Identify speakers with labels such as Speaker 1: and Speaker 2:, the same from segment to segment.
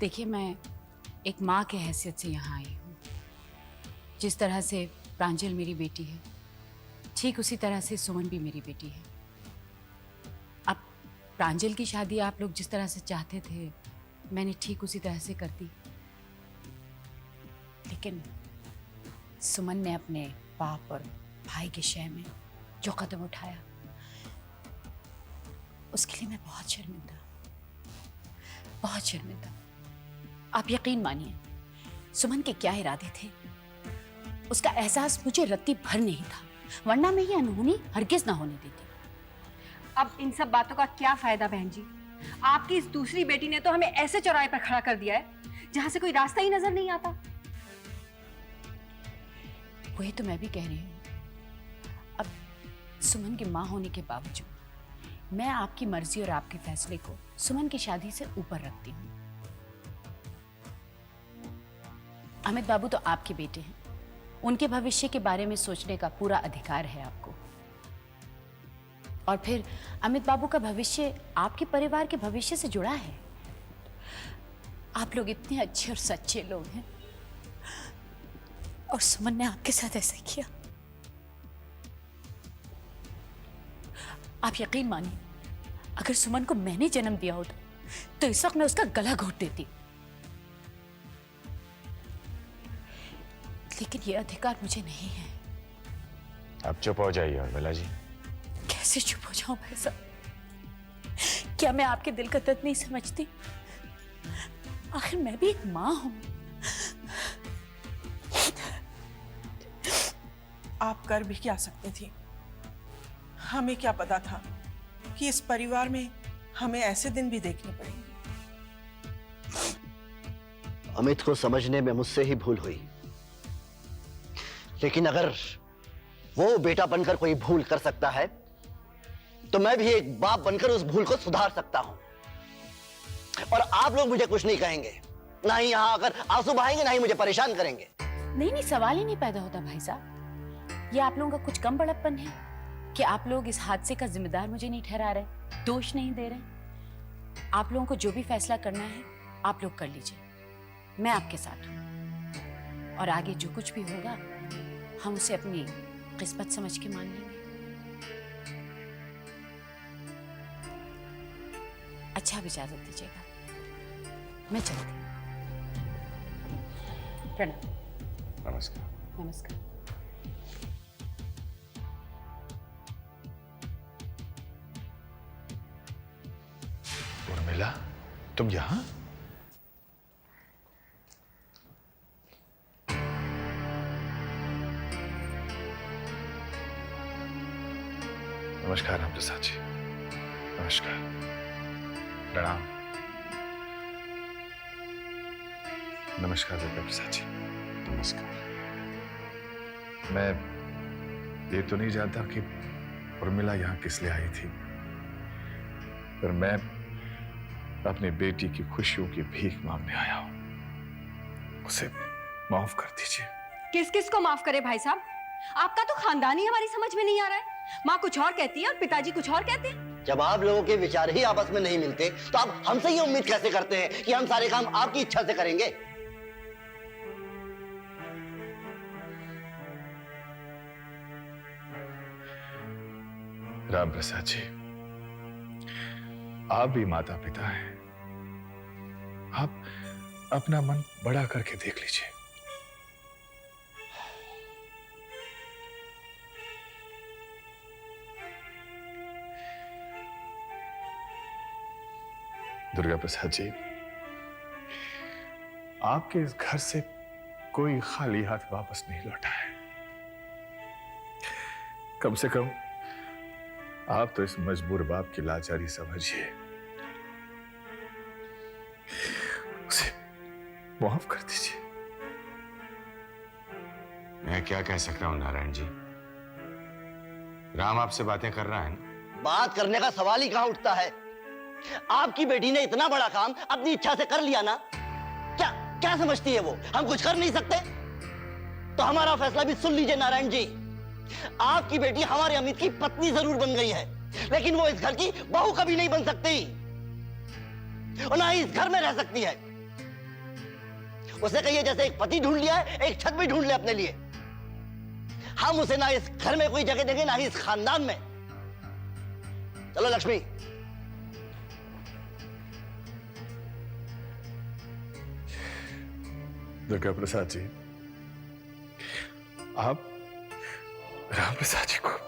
Speaker 1: देखिए, मैं एक माँ के हैसियत से यहाँ आई हूँ। जिस तरह से प्रांजल मेरी बेटी है, ठीक उसी तरह से सुमन भी मेरी बेटी है। अब प्रांजल की शादी आप लोग जिस तरह से चाहते थे, मैंने ठीक उसी तरह से कर दी। लेकिन सुमन ने अपने बाप और भाई के शय में जो कदम उठाया, उसके लिए मैं बहुत शर्मिंदा, बहुत शर्मिंदा। आप यकीन मानिए, सुमन के क्या इरादे थे, उसका एहसास मुझे रत्ती भर नहीं था, वरना मैं ये अनहोनी हरगिज ना होने देती।
Speaker 2: अब इन सब बातों का क्या फायदा बहन जी? आपकी इस दूसरी बेटी ने तो हमें ऐसे चौराहे पर खड़ा कर दिया है जहां से कोई रास्ता ही नजर नहीं आता।
Speaker 1: वही तो मैं भी कह रही हूँ। अब सुमन की माँ होने के बावजूद मैं आपकी मर्जी और आपके फैसले को सुमन की शादी से ऊपर रखती हूँ। अमित बाबू तो आपके बेटे हैं, उनके भविष्य के बारे में सोचने का पूरा अधिकार है आपको। और फिर अमित बाबू का भविष्य आपके परिवार के भविष्य से जुड़ा है। आप लोग इतने अच्छे और सच्चे लोग हैं, और सुमन ने आपके साथ ऐसा किया। आप यकीन मानिए, अगर सुमन को मैंने जन्म दिया होता तो इस वक्त मैं उसका गला घोट देती। लेकिन यह अधिकार मुझे नहीं है।
Speaker 3: आप चुप हो जाइए उर्मिला जी।
Speaker 1: कैसे चुप हो जाऊं भाई साहब? क्या मैं आपके दिल का दर्द नहीं समझती? आखिर मैं भी एक माँ हूं।
Speaker 4: आप कर भी क्या सकती थी? हमें क्या पता था कि इस परिवार में हमें ऐसे दिन भी देखने पड़ेंगे।
Speaker 5: अमित को समझने में मुझसे ही भूल हुई, लेकिन अगर वो बेटा बनकर कोई भूल कर सकता है तो मैं भी एक बाप बनकर उस भूल को सुधार सकता हूं। और आप लोग मुझे कुछ नहीं कहेंगे, ना ही यहां आकर आंसू बहाएंगे, ना ही मुझे परेशान करेंगे।
Speaker 1: नहीं, सवाल ही नहीं पैदा होता भाई साहब। ये आप लोगों का कुछ कम बड़प्पन है कि आप लोग इस हादसे का जिम्मेदार मुझे नहीं ठहरा रहे, दोष नहीं दे रहे। आप लोगों को जो भी फैसला करना है आप लोग कर लीजिए, मैं आपके साथ हूं। और आगे जो कुछ भी होगा हम उसे अपनी किस्मत समझ के मान लेंगे। अच्छा, अब इजाजत दीजिएगा, मैं चलती हूँ। प्रणाम।
Speaker 3: नमस्कार।
Speaker 1: नमस्कार।
Speaker 3: उर्मिला, तुम यहां? नमस्कार राम प्रसाद जी। नमस्कार। प्रणाम। नमस्कार दुर्गा प्रसाद जी। नमस्कार। मैं ये तो नहीं जानता कि उर्मिला यहां किस लिए आई थी, पर मैं अपनी बेटी की खुशियों की भीख मांगने आया हूं। उसे माफ कर दीजिए।
Speaker 2: किस किस को माफ करे भाई साहब? आपका तो खानदान ही हमारी समझ में नहीं आ रहा है। माँ कुछ और कहती है और पिताजी कुछ और कहते हैं।
Speaker 5: जब आप लोगों के विचार ही आपस में नहीं मिलते तो आप हमसे ये उम्मीद कैसे करते हैं कि हम सारे काम आपकी इच्छा से करेंगे?
Speaker 3: राम प्रसाद जी, आप भी माता पिता हैं। आप अपना मन बड़ा करके देख लीजिए। दुर्गा प्रसाद जी, आपके इस घर से कोई खाली हाथ वापस नहीं लौटा है। कम से कम आप तो इस मजबूर बाप की लाचारी समझिए, उसे माफ कर दीजिए।
Speaker 6: मैं क्या कह सकता हूं नारायण जी? राम आपसे बातें कर रहा है ना?
Speaker 5: बात करने का सवाल ही कहां उठता है? आपकी बेटी ने इतना बड़ा काम अपनी इच्छा से कर लिया ना, क्या क्या समझती है वो हम कुछ कर नहीं सकते? तो हमारा फैसला भी सुन लीजिए नारायण जी। आपकी बेटी हमारे अमित की पत्नी जरूर बन गई है, लेकिन वो इस घर की बहू कभी नहीं बन सकती और ना ही इस घर में रह सकती है। उसे कहिए जैसे एक पति ढूंढ लिया है, एक छत भी ढूंढ ले अपने लिए। हम उसे ना इस घर में कोई जगह देंगे, ना ही इस खानदान में। चलो लक्ष्मी।
Speaker 3: दुर्गा प्रसाद जी, आप राम प्रसाद जी को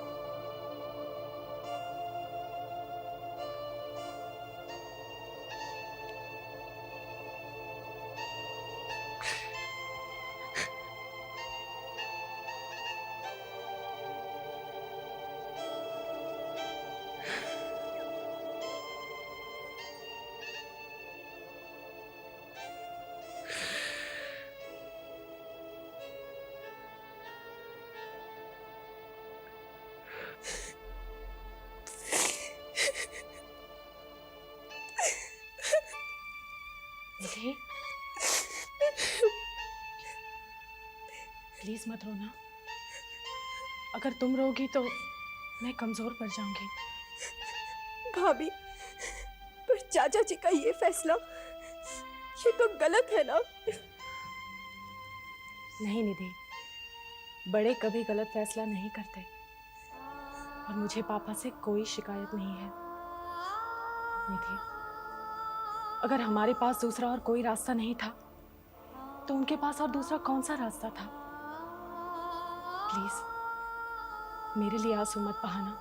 Speaker 1: निधि, प्लीज मत रोना। अगर तुम रोगी तो मैं कमजोर पड़ जाऊंगी।
Speaker 2: भाभी, पर चाचा जी का ये फैसला, ये तो गलत है ना?
Speaker 1: नहीं निधि, बड़े कभी गलत फैसला नहीं करते और मुझे पापा से कोई शिकायत नहीं है। निधि, अगर हमारे पास दूसरा और कोई रास्ता नहीं था तो उनके पास और दूसरा कौन सा रास्ता था? प्लीज मेरे लिए आंसू मत बहाना।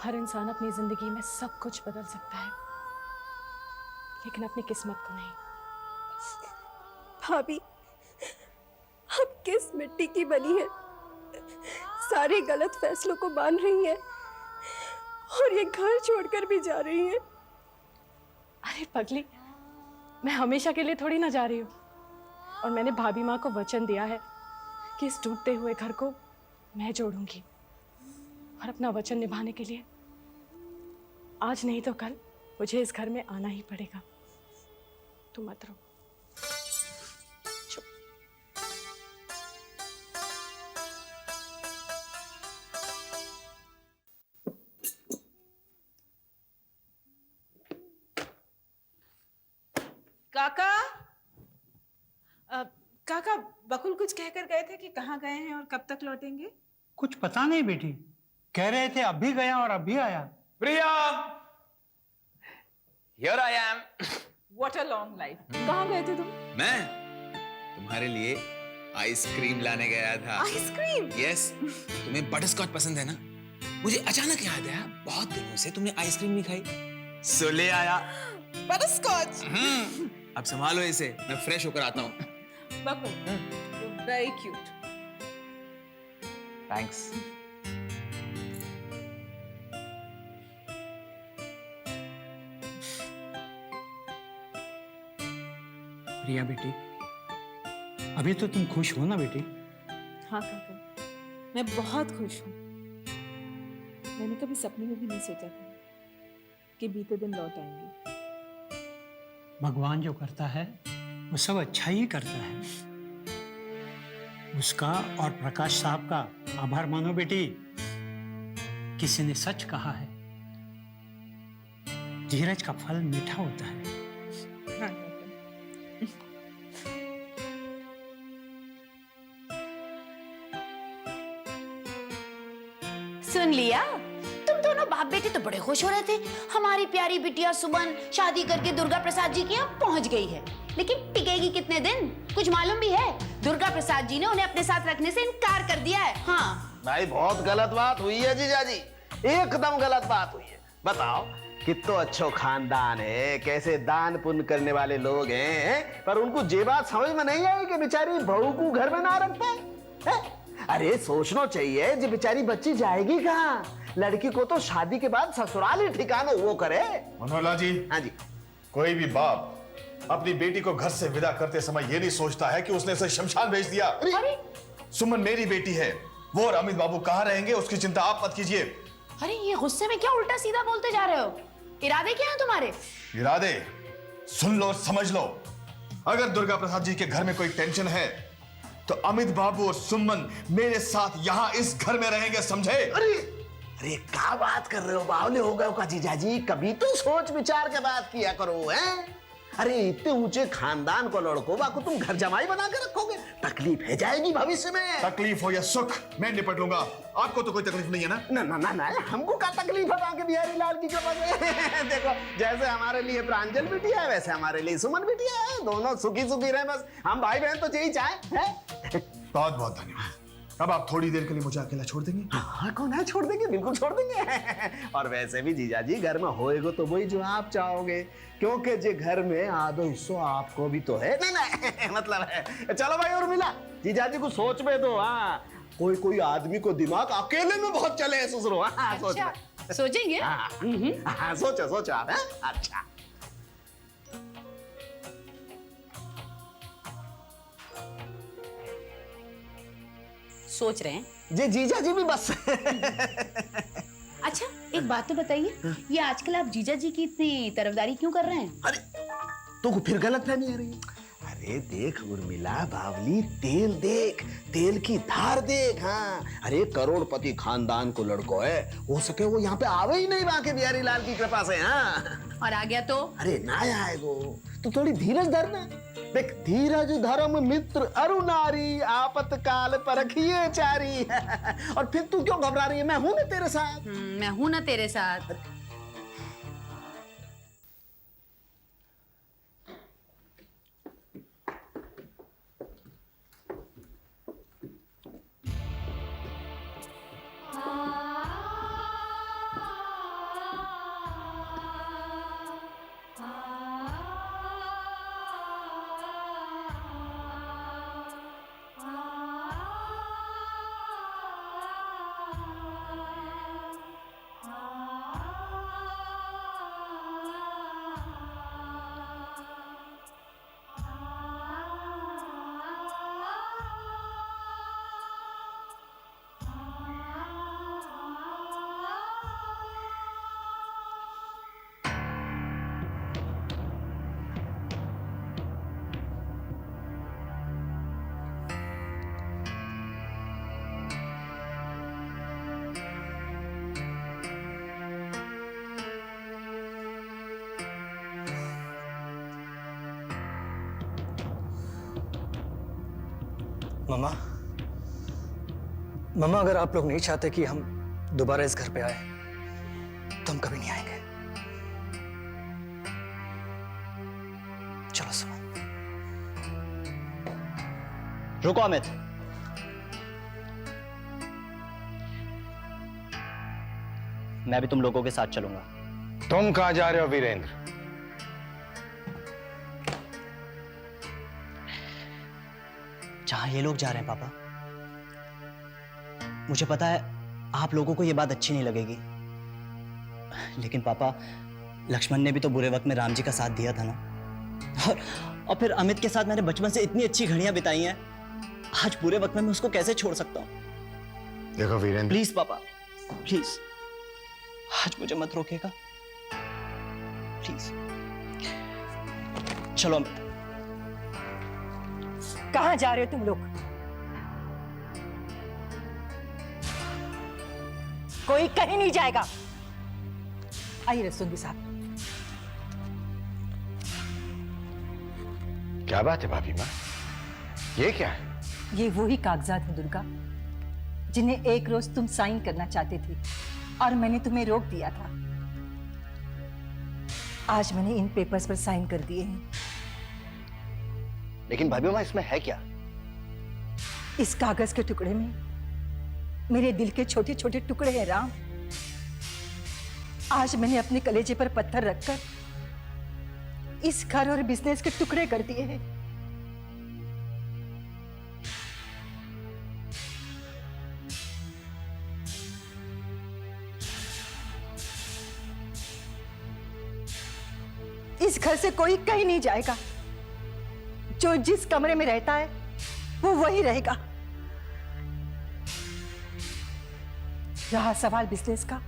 Speaker 1: हर इंसान अपनी जिंदगी में सब कुछ बदल सकता है, लेकिन अपनी किस्मत को नहीं।
Speaker 2: भाभी, आप किस मिट्टी की बनी है? सारे गलत फैसलों को मान रही हैं और ये घर छोड़कर भी जा रही हैं।
Speaker 1: अरे पगली, मैं हमेशा के लिए थोड़ी ना जा रही हूँ, और मैंने भाभी माँ को वचन दिया है कि इस टूटते हुए घर को मैं जोड़ूंगी। और अपना वचन निभाने के लिए आज नहीं तो कल मुझे इस घर में आना ही पड़ेगा। तुम मत रो।
Speaker 4: काका, काका, बकुल कुछ कहकर गए थे कि कहाँ गए हैं और कब तक लौटेंगे?
Speaker 7: कुछ पता नहीं बेटी, कह रहे थे अभी गया और अभी आया।
Speaker 8: प्रिया, here I am.
Speaker 4: What a long life. कहाँ गए थे तुम?
Speaker 8: मैं तुम्हारे लिए आइसक्रीम लाने गया था।
Speaker 4: आइसक्रीम?
Speaker 8: यस, तुम्हें बटरस्कॉच पसंद है ना? मुझे अचानक याद आया, बहुत दिनों से तुमने आइसक्रीम नहीं खाई, सो ले आया।
Speaker 4: बटरस्कॉच?
Speaker 8: अब संभालो इसे, मैं फ्रेश होकर आता हूँ।
Speaker 4: बकुल, you're very cute.
Speaker 8: थैंक्स।
Speaker 7: प्रिया बेटी, अभी तो तुम खुश हो ना बेटी?
Speaker 9: हाँ काका, मैं बहुत खुश हूँ। मैंने कभी सपने में भी नहीं सोचा था कि बीते दिन लौट आएंगे।
Speaker 7: भगवान जो करता है वो सब अच्छा ही करता है। उसका और प्रकाश साहब का आभार मानो बेटी। किसी ने सच कहा है, धीरज का फल मीठा होता है।
Speaker 9: हाँ काका।
Speaker 1: सुन लिया? तुम दोनों बाप बेटे तो बड़े खुश हो रहे थे, हमारी प्यारी बिटिया सुमन शादी करके दुर्गा प्रसाद जी के यहाँ पहुंच गई है। लेकिन टिकेगी कितने दिन, कुछ मालूम भी है? दुर्गा प्रसाद जी ने उन्हें अपने साथ रखने से इनकार कर दिया है। हाँ
Speaker 5: भाई, बहुत गलत बात हुई है जीजाजी, एकदम गलत बात हुई है। बताओ, कितो अच्छो खानदान है, कैसे दान पुण्य करने वाले लोग हैं, पर उनको ये बात समझ में नहीं आई कि बेचारी बहू को घर में ना रख पाए। अरे सोचना चाहिए, जी बेचारी बच्ची जाएगी कहाँ? लड़की को तो शादी के बाद ससुराल ही ठिकाना वो करे।
Speaker 3: मनोहरलाल जी,
Speaker 5: हाँ जी।
Speaker 3: कोई भी बाप अपनी बेटी को घर से विदा करते समय ये नहीं सोचता है कि उसने उसे शमशान भेज दिया।
Speaker 1: अरे
Speaker 3: सुमन मेरी बेटी है, वो और अमित बाबू कहाँ रहेंगे उसकी चिंता आप मत कीजिए।
Speaker 1: अरे ये गुस्से में क्या उल्टा सीधा बोलते जा रहे हो? इरादे क्या हैं तुम्हारे?
Speaker 3: इरादे सुन लो और समझ लो। अगर दुर्गा प्रसाद जी के घर में कोई टेंशन है तो अमित बाबू और सुमन मेरे साथ यहाँ इस घर में रहेंगे, समझे?
Speaker 5: अरे अरे क्या बात कर रहे हो, बावले हो गए का जीजाजी, कभी तो सोच विचार के बात किया करो। हैं
Speaker 10: अरे इतने ऊंचे खानदान को लड़कों को तुम घर जमाई बना के रखोगे, तकलीफ है जाएगी भविष्य में।
Speaker 3: तकलीफ हो या सुख मैं निपट लूंगा, आपको तो कोई तकलीफ नहीं है ना?
Speaker 10: ना ना ना ना, हमको क्या तकलीफ है बाकी बिहारी लाल की कृपा से। देखो जैसे हमारे लिए प्रांजल बिटिया है वैसे हमारे लिए सुमन बिटिया है, दोनों सुखी सुखी रहे, बस हम भाई बहन तो यही चाहे हैं।
Speaker 3: बहुत बहुत धन्यवाद। अब आप थोड़ी देर के लिए मुझे अकेला छोड़ देंगे?
Speaker 10: हाँ कौन है, छोड़ देंगे, बिल्कुल छोड़ देंगे। और वैसे भी जीजा जी घर में होएगा तो वही जो आप चाहोगे, क्योंकि जे घर में आधो हिस्सो आपको भी तो है। नहीं नहीं मतलब है। चलो भाई और मिला जीजा जी को सोच में दो। हाँ कोई कोई आदमी को दिमाग अकेले में बहुत चले है ससुरो। हाँ सोच में
Speaker 1: सोचेंगे।
Speaker 10: हाँ सोचो सोचो आप। अच्छा
Speaker 1: सोच रहे हैं।
Speaker 10: जी जीजा जी भी बस।
Speaker 1: अच्छा एक बात तो बताइए, ये आजकल आप जीजा जी की इतनी तरफदारी क्यों कर रहे हैं?
Speaker 10: अरे तो फिर गलत फहमी आ रही है। अरे देख उर्मिला बावली, तेल देख, तेल की धार देख। हाँ अरे करोड़पति खानदान को लड़को है, हो सके वो यहाँ पे आवे ही नहीं बाके बिहारी लाल की कृपा से। हाँ
Speaker 1: और आ गया तो?
Speaker 10: अरे ना आएगो तो थोड़ी धीरज धरना। देख धीरज धर्म मित्र अरु नारी, आपतकाल परखिए चारी। और फिर तू क्यों घबरा रही है, मैं हूं ना तेरे साथ।
Speaker 1: मैं हूं ना तेरे साथ।
Speaker 11: मम्मा, मम्मा अगर आप लोग नहीं चाहते कि हम दोबारा इस घर पे आए तो हम कभी नहीं आएंगे। चलो सुमन।
Speaker 5: रुको अमित, मैं भी तुम लोगों के साथ चलूंगा।
Speaker 6: तुम कहां जा रहे हो वीरेंद्र?
Speaker 5: जहां ये लोग जा रहे हैं पापा। मुझे पता है आप लोगों को ये बात अच्छी नहीं लगेगी, लेकिन पापा लक्ष्मण ने भी तो बुरे वक्त में राम जी का साथ दिया था ना। और फिर अमित के साथ मैंने बचपन से इतनी अच्छी घड़ियां बिताई हैं, आज बुरे वक्त में मैं उसको कैसे छोड़ सकता हूं?
Speaker 6: देखो वीरेंद्र,
Speaker 5: प्लीज पापा प्लीज, आज मुझे मत रोकेगा प्लीज। चलो अमित।
Speaker 2: कहां जा रहे हो तुम लोग? कोई कहीं नहीं जाएगा। आइए रसूंगी साहब।
Speaker 6: क्या बात है भाभी माँ, ये क्या है?
Speaker 2: ये वही कागजात है दुर्गा, जिन्हें एक रोज तुम साइन करना चाहते थे और मैंने तुम्हें रोक दिया था। आज मैंने इन पेपर्स पर साइन कर दिए हैं।
Speaker 5: लेकिन भाभी माँ इसमें है क्या?
Speaker 2: इस कागज के टुकड़े में मेरे दिल के छोटे छोटे टुकड़े हैं राम। आज मैंने अपने कलेजे पर पत्थर रखकर इस घर और बिजनेस के टुकड़े कर दिए हैं। इस घर से कोई कहीं नहीं जाएगा। जो जिस कमरे में रहता है वो वही रहेगा। रहा सवाल बिजनेस का,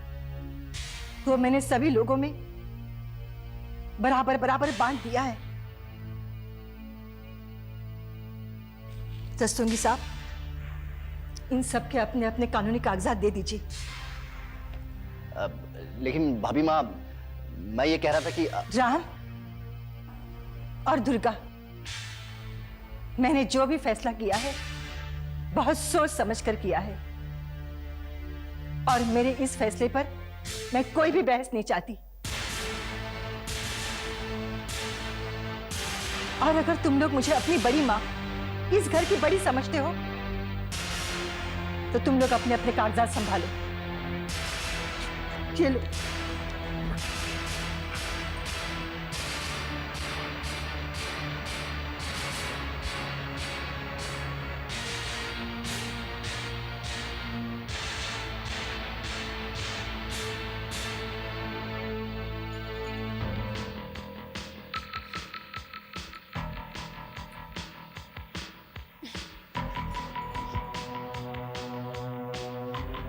Speaker 2: वो मैंने सभी लोगों में बराबर बराबर बांट दिया है। रस्तोगी साहब, इन सब के अपने अपने कानूनी कागजात दे दीजिए।
Speaker 5: लेकिन भाभी माँ, मैं ये कह रहा था कि
Speaker 2: राम, और दुर्गा, मैंने जो भी फैसला किया है बहुत सोच समझ कर किया है, और मेरे इस फैसले पर मैं कोई भी बहस नहीं चाहती। और अगर तुम लोग मुझे अपनी बड़ी माँ, इस घर की बड़ी समझते हो, तो तुम लोग अपने अपने कागजात संभालो। ये लो।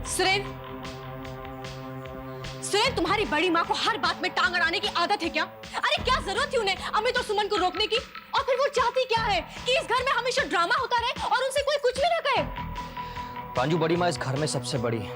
Speaker 9: सुरेन, सुरेन, तुम्हारी बड़ी माँ को हर बात में टांग अड़ाने की आदत है क्या? अरे क्या जरूरत थी उन्हें अमित और सुमन को रोकने की? और फिर वो चाहती क्या है कि इस घर में हमेशा ड्रामा होता रहे और उनसे कोई कुछ भी ना कहे?
Speaker 11: प्रांजू, बड़ी माँ इस घर में सबसे बड़ी है,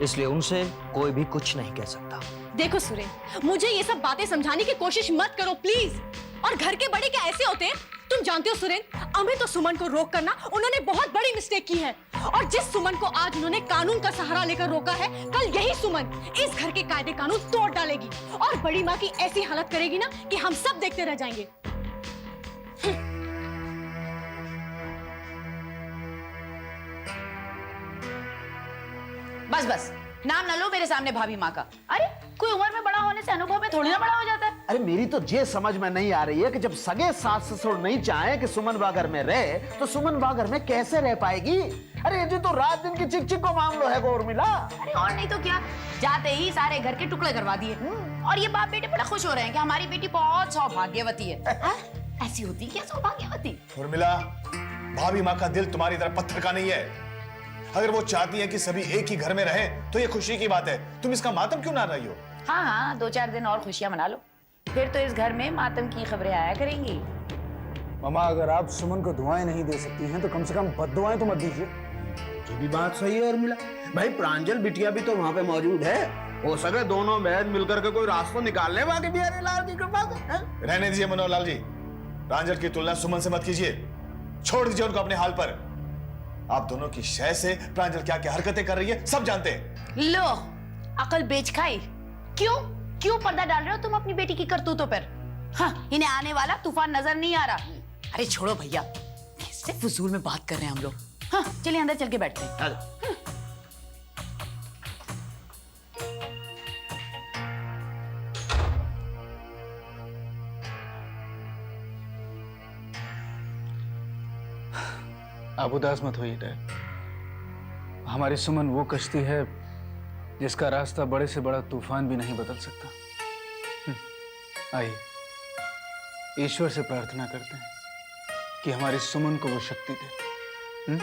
Speaker 11: इसलिए उनसे कोई भी कुछ नहीं कह सकता।
Speaker 9: देखो सुरेन, मुझे ये सब बातें समझाने की कोशिश मत करो प्लीज। और घर के बड़े क्या ऐसे होते हैं? तुम जानते हो सुरेन, अमित और सुमन को रोक करना उन्होंने बहुत बड़ी मिस्टेक की है। और जिस सुमन को आज उन्होंने कानून का सहारा लेकर रोका है, कल यही सुमन इस घर के कायदे कानून तोड़ डालेगी और बड़ी माँ की ऐसी हालत करेगी ना कि हम सब देखते रह जाएंगे।
Speaker 1: बस बस, नाम ना लो मेरे सामने भाभी माँ का। अरे कोई उम्र में बड़ा होने से अनुभव में थोड़ी ना बड़ा हो जाता है।
Speaker 10: अरे मेरी तो ये समझ में नहीं आ रही है कि जब सगे सास ससुर नहीं चाहे कि सुमन बागर में रहे, तो सुमन बागर में कैसे रह पाएगी? अरे ये तो रात दिन की चिक चिक को मामलो है उर्मिला।
Speaker 1: अरे और नहीं तो क्या, जाते ही सारे घर के टुकड़े करवा दिए। और ये बाप बेटे बड़ा खुश हो रहे हैं कि हमारी बेटी बहुत सौभाग्यवती है। ऐसी होती क्या सौभाग्यवती?
Speaker 3: उर्मिला, भाभी माँ का दिल तुम्हारी तरह पत्थर का नहीं है। अगर वो चाहती है कि सभी एक ही घर में रहें, तो ये खुशी की बात है। तुम इसका मातम क्यों ना रही हो?
Speaker 1: हाँ हाँ, 2-4 दिन और खुशियां मना लो, फिर तो इस घर में मातम की खबरें आया करेंगी।
Speaker 11: मामा, अगर आप सुमन को दुआएं नहीं दे सकती हैं तो कम से कम बद्दुआएं तो मत दीजिए।
Speaker 10: ये भी बात सही है उर्मिला। भाई प्रांजल बिटिया भी तो वहाँ पे मौजूद है, हो सके दोनों बहन मिलकर के कोई रास्ता निकाल ले बाकी बिहारी लाल की कृपा से।
Speaker 3: रहने दीजिए मनोहर लाल जी, प्रांजल की तुलना सुमन से मत कीजिए। छोड़ दीजिए उनको अपने हाल पर। आप दोनों की शय से प्रांजल क्या क्या हरकतें कर रही है सब जानते हैं।
Speaker 1: लो, अकल बेच खाई। क्यों पर्दा डाल रहे हो तुम अपनी बेटी की करतूतों पर? हाँ, इन्हें आने वाला तूफान नजर नहीं आ रहा। अरे छोड़ो भैया, कैसे फजूल में बात कर रहे हैं हम लोग। हाँ, चलिए अंदर चल के बैठते हैं।
Speaker 11: आप उदास मत होइए डैड। हमारी सुमन वो कश्ती है जिसका रास्ता बड़े से बड़ा तूफान भी नहीं बदल सकता। आइए ईश्वर से प्रार्थना करते हैं कि हमारी सुमन को वो शक्ति दे।